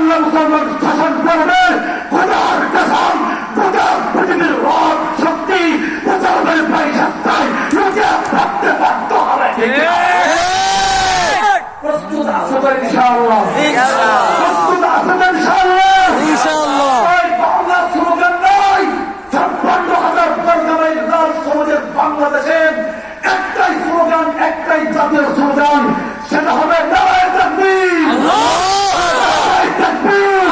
বাংলা মুসলমান শাসন করবে, খোদার কসম গোটা পৃথিবীর রব শক্তি মুসলমানের পরিশাস্তায় লুকিয়ে থাকতে বাধ্য হবে। প্রস্তুত আছো তো ইনশাআল্লাহ? প্রস্তুত আছো তো ইনশাআল্লাহ? বাংলা স্লোগান নয়, 56,000 বর্গমাইল লাল সমাজের বাংলাদেশের একটাই স্লোগান, একটাই জাতীয় স্লোগান, সেটা হবে নারায়ে তাকবীর। নারায়ে তাকবীর।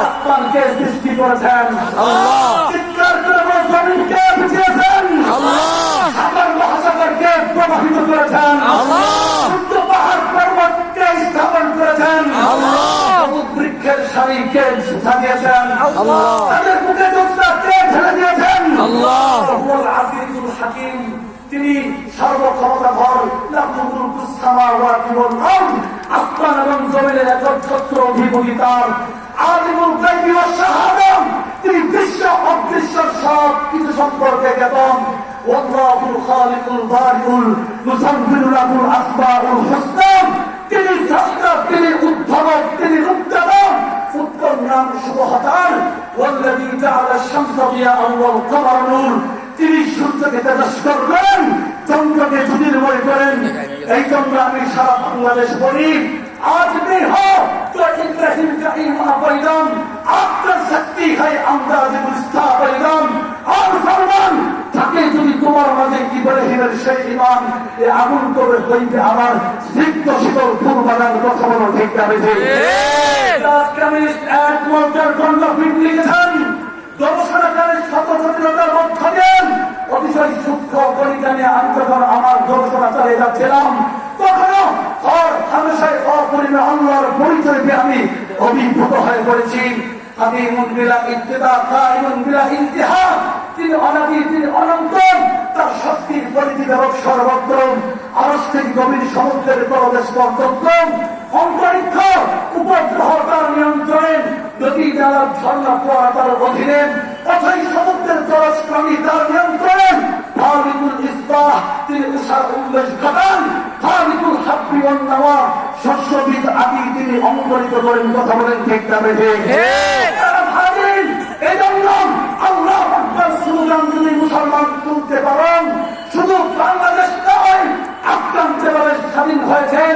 আসমানকে সৃষ্টি করেছেন আল্লাহ, চিৎকার করে জমিনকে বিছিয়েছেন আল্লাহ, সাগর মহাসাগরকে প্রবাহিত করেছেন আল্লাহ, সূর্য পাহাড় পর্বতকে স্থাপন করেছেন আল্লাহ, বৃক্ষের সারিকে সাজিয়েছেন আল্লাহ, তাদের বুকে জ্যোৎস্নাকে ঢেলে দিয়েছেন আল্লাহ। রব্বুল আজিজুল হাকিম, তিনি সর্বক্ষমতাধর, লাহুল মুলকুস সামাওয়াতি ওয়াল আরদ, আসমান এবং জমিনের একচ্ছত্র অধিপতি তার। আলিমুল গায়বি ওয়াশ শাহাদা, তিনি দৃশ্য অদৃশ্য সব কিছু সম্পর্কে জ্ঞাতন। ওয়াল্লাহুল খালিকুল বারিউল মুসাব্বিরু লাহুল আসমাউল হুসনা, তিনি স্রষ্টা, তিনি উদ্ভাবক, তিনি মুক্তাদর, উত্তম নাম সুবহাতার। ওয়াল্লাযী জাআলা আশ-শামসা দিয়াআন ওয়াল কামারা নূর, তিনি সূর্যকে তেজস করলেন, চন্দ্রকে জ্যোতির্ময় করেন। এই জন্য আমি সারা বাংলাদেশ বলি, आज भी हो तो इब्राहिम का ईमान पैगाम, आपका शक्ति है अंदाज मुस्ता पैगाम। और फरमान থাকে যদি তোমার মাঝে ইব্রাহিমের সেই ঈমান, এই আগুন করে হইবে আমার স্নিগ্ধ শীতল ফুল বাগান। কথা বলো ঠিক না বেঠিক? কেমিস্ট এক মোল্টার কন্ডাফিট লিখেছেন, গবেষণাকারী শত জটিলতার মধ্য দিয়ে অতিশয় সূক্ষ্ম পরীক্ষা নিয়ে আমি যখন আমার গবেষণা চালিয়ে যাচ্ছিলাম, তখনও হামেশাই অপরিমেয় আল্লাহর পরিচয় পেয়ে আমি অভিভূত হয়ে পড়েছি। কাদিমুন বিলা ইবতিদা, কাইমুন বিলা ইনতিহা, তিনি অনাদি, তিনি অনন্ত, তার শক্তির পরিধি ব্যাপক সর্বত্র। আরশ থেকে গভীর সমুদ্রের তলদেশ পর্যন্ত, অন্তরিক্ষ উপগ্রহ তার নিয়ন্ত্রণে, নদী নালার ঝর্ণা ফোয়ারা তার অধীনে, অথই সমুদ্রের জলজ প্রাণী তার নিয়ন্ত্রণে। খালিকুল ইসবাহ, তিনি উষার উল্লেস ঘটান। খালিকুল হাব্বি ওয়ান নাওয়া, শস্যবীজ আদি তিনি অঙ্কুরিত করেন। কথা বলেন ঠিক না বেঠিক? এই জন্য আল্লাহু আকবার স্লোগান যদি মুসলমান তুলতে পারেন, শুধু বাংলাদেশ নয়, আফগান যেভাবে স্বাধীন হয়েছেন,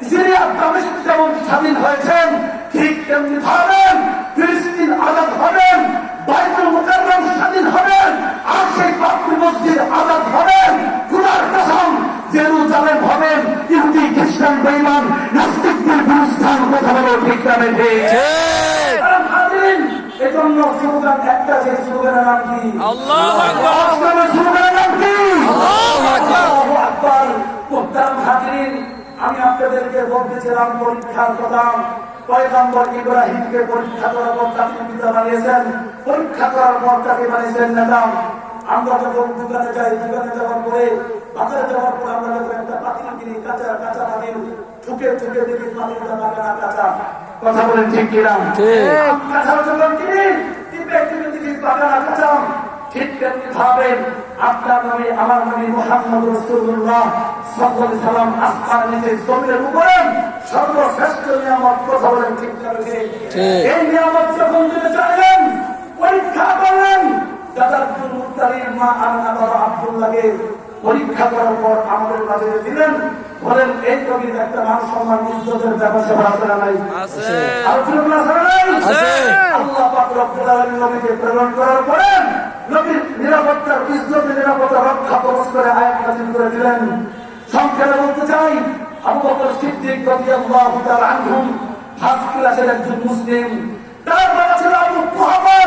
সিরিয়া দামেস্ক যেমন স্বাধীন হয়েছেন, ঠিক তেমনি ভাবেন ফিলিস্তিন আজাদ হবেন, বাইতুল মুকাররম স্বাধীন হবেন, আর সেই বাবরি মসজিদ আজাদ হবেন। খোদার কসম জেরুজালেম হবেন ইহুদি খ্রিস্টান বেঈমান নাস্তিকদের গুলিস্তান। কথা বলো ঠিক না বেঠিক? এজন্য স্লোগান একটা, সেই স্লোগানের নাম কি? আল্লাহু আকবার। স্লোগানের নাম কি? আল্লাহু আকবার। আল্লাহু আকবার। মুহতারাম হাজিরিন, আমি আপনাদেরকে বলতেছিলাম পরীক্ষার কথা। পয়গম্বর ইব্রাহিমকে পরীক্ষা করার পর তাকে পিতা বানিয়েছেন, পরীক্ষা করার পর তাকে বানিয়েছেন নেতা। আমরা যখন দোকানে যাই, দোকানে যাওয়ার পরে, বাজারে যাওয়ার পরে আমরা যখন একটা পাতিল কিনি, কাঁচা কাঁচা পাতিল, ঠুকে ঠুকে দেখি পাতিলটা বাঁকা না কাঁচা। কথা বলেন ঠিক কিনা? কাঁচা যখন কিনি, টিপে টিপে দেখি বাঁকা না কাঁচা। ঠিক তেমনি ভাবেন আপনার নবী, আমার নবী মুহাম্মদ রাসূলুল্লাহ সাল্লাল্লাহু আলাইহি সাল্লাম আসমান নিচে জমিনের উপরে সর্বশ্রেষ্ঠ নিয়ামত। কথা বলেন ঠিক না বেঠিক? এই নিয়ামত যখন দিতে চাইলেন, পরীক্ষা করলেন। দাদার মুত্তারির মা আমিনা বাবা আব্দুল্লাহকে পরীক্ষা করার পর আমাদের কাছে দিলেন, বলেন এই নবীর একটা মান সম্মান ইজ্জতের ব্যাপার স্যাপার আছে না নাই? আছে। আল্লাহ পাক রব্বুল আলামিন নবীকে প্রেরণ করার পরে নবীর নিরাপত্তার, ইজ্জতের নিরাপত্তা রক্ষা কবচ করে আয়াত নাযিল করে দিলেন। সংক্ষেপে বলতে চাই, আবু বকর সিদ্দিক রাদিয়াল্লাহু তাআলা আনহু ফার্স্ট ক্লাসের একজন মুসলিম, তার বাবা ছিল আবু কুহাফা,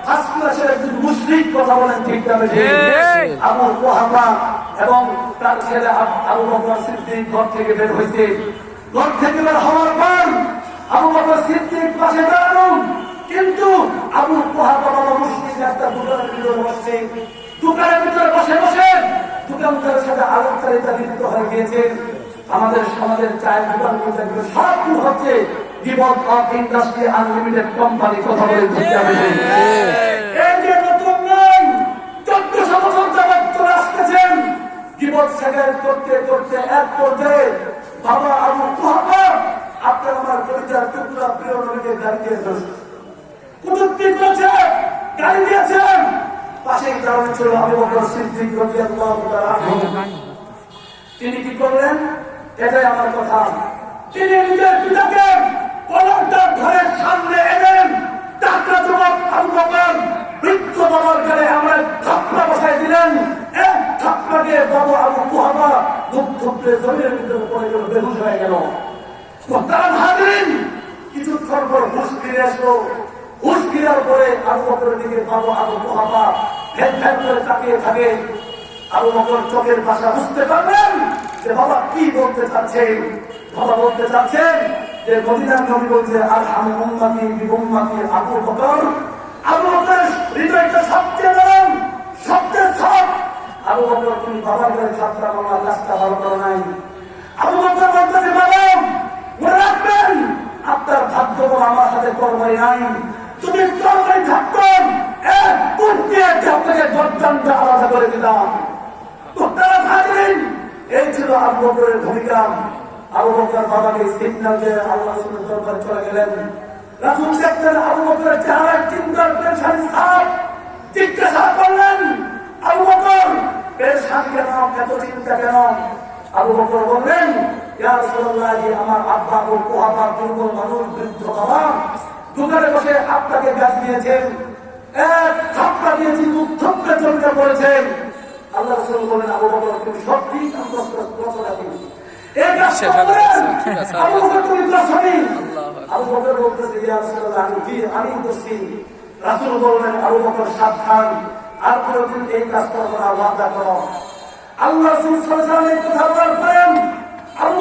ফার্স্ট ক্লাসের একজন মুশরিক। কথা বলেন ঠিক না বেঠিক? আবু কুহাফা এবং তার ছেলে আবু বকর সিদ্দিক ঘর থেকে বের হয়েছে। ঘর থেকে বের হওয়ার পর আবু বকর সিদ্দিক পাশে দাঁড়ানো, কিন্তু আবু কুহাফা বাবা মুশরিক একটা দোকানের ভিতরে বসছে। দোকানের ভিতরে বসে বসে দোকানদারের সাথে আলাপচারিতা লিপ্ত হয়ে গিয়েছে। আমাদের সমাজের চায়ের দোকানগুলো সব হচ্ছে জীবন অফ ইন্ডাস্ট্রি আনলিমিটেড কোম্পানি। কথা বলে ঠিক আছে? এই যে নতুন নয়, 1400 বছর যাবত চলে আসতেছেন। জীবন সেটেল করতে করতে এক পর্যায়ে বাবা আবু কুহাফা আপনার আমার কবিতার টুকরা প্রিয় নবীকে গালি দিয়েছেন, কুটুক্তি করেছেন, গালি দিয়েছেন। পাশেই দাঁড়ানো ছিল আবু বকর সিদ্দিক রাদিয়াল্লাহু তাআলা আনহু। তিনি কি করলেন? এটাই আমার কথা। তিনি নিজের পিতাকে পলকদার ঘরের সামনে এলেন, টাকা জবাব আবু বকর বৃদ্ধ বাবার গায়ে আমরা থাপ্পড়া বসাই দিলেন। এক থাপ্পড়া দিয়ে বাবা আবু কুহাফা মুখ থুবড়ে জমিনের ভিতরে পড়ে গেল, বেহুশ হয়ে গেল। তারা ভাবলেন কিছুক্ষণ পর হুঁশ ফিরে আসলো। হুঁশ ফিরার পরে আবু বকরের দিকে বাবা আবু কুহাফা ভ্যান ভ্যান করে তাকিয়ে থাকে। আবু বকর চোখের ভাষা বুঝতে পারলেন যে বাবা কি বলতে চাচ্ছেন। বাবা বলতে চাচ্ছেন যে মদিনার নবী বলছে আর আমি উম্মতি বিউম্মতি আবু বকর। আবু বকরের হৃদয়টা সবচেয়ে নরম, সবচেয়ে সৎ। আবু বকর তুমি বাবার গায়ে ছাত্রা মামলা কাজটা ভালো করো নাই। আবু বকর বলতেছে বাবা মনে রাখবেন আপনার ভাগ্য আমার হাতে তরবারি নাই। যদি তরবারি থাকতেন এক কুর্তি আপনাকে দরজানটা আলাদা করে দিতাম। তারা ভাবলেন এই ছিল আবু বকরের ভূমিকা। আবু বকর বাবাকে সিগন্যাল দিয়ে আল্লাহ রাসূলের দরবারে চলে গেলেন। রাসূল দেখলেন আবু বকরের চেহারায় চিন্তার পেরেশানি ছাপ। জিজ্ঞাসা করলেন আবু বকর পেরেশানি কেন, এত চিন্তা কেন? আবু বকর বললেন ইয়া রাসূলুল্লাহ, আমার আব্বা আবু কুহাফা দুর্বল মানুষ, বৃদ্ধ বাবা দোকানে বসে আপনাকে গালি দিয়েছেন, এক থাপ্পড়া দিয়েছি, মুখ থুবড়ে চমকে পড়েছেন। আল্লাহ রাসূল বলেন আবু বকর তুমি সত্যি আবু বকর তুমি দোষী। আবু বকর বলতেছে ইয়া রাসূলুল্লাহ আমি দোষী। রাসূল বললেন আবু বকর সাবধান, আর কোনদিন এই কাজ করবো না, ওয়াদা করো। আল্লাহ রাসূল সাল্লাল্লাহু আলাইহি ওয়াসাল্লাম কথা বলার পরে আবু